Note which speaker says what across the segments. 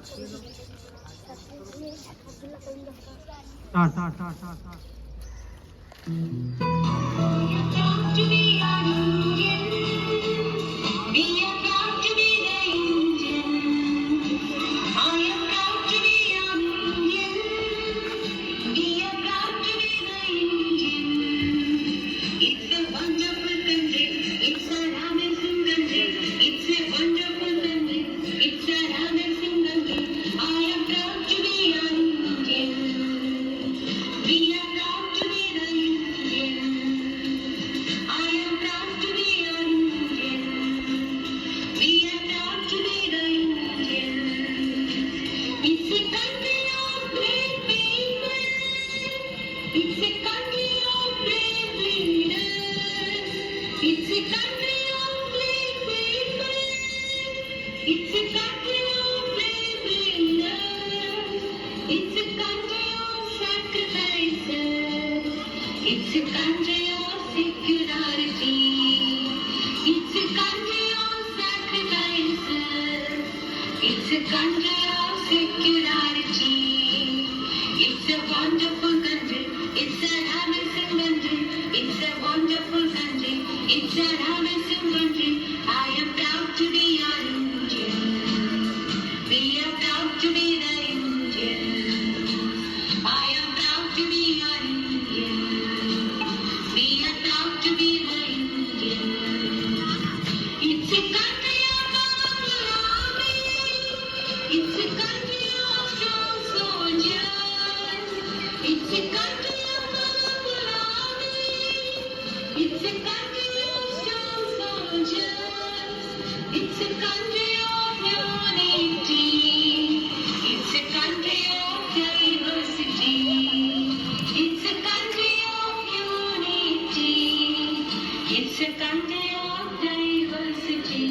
Speaker 1: Start, start, start, start, start.
Speaker 2: It's a country of security. It's a country of sacrifices. It's a country of security. It's a wonderful country. It's an amazing country. It's a wonderful country. It's an amazing country. I am proud to be an Indian. We are proud to be the Indians. I am proud to be an Indian. We are proud to be the Indians. It's a country of powerful army. It's a country of strong soldiers. It's a country of powerful army. It's a country of strong soldiers. It's a country of unity. It's a country of diversity. It's a country of unity. It's a country of diversity.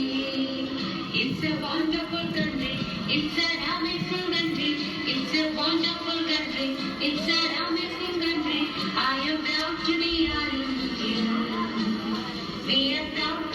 Speaker 2: It's a wonderful country. It's an amazing country. It's a wonderful country. It's an amazing country. I am proud to be an Indian. We are proud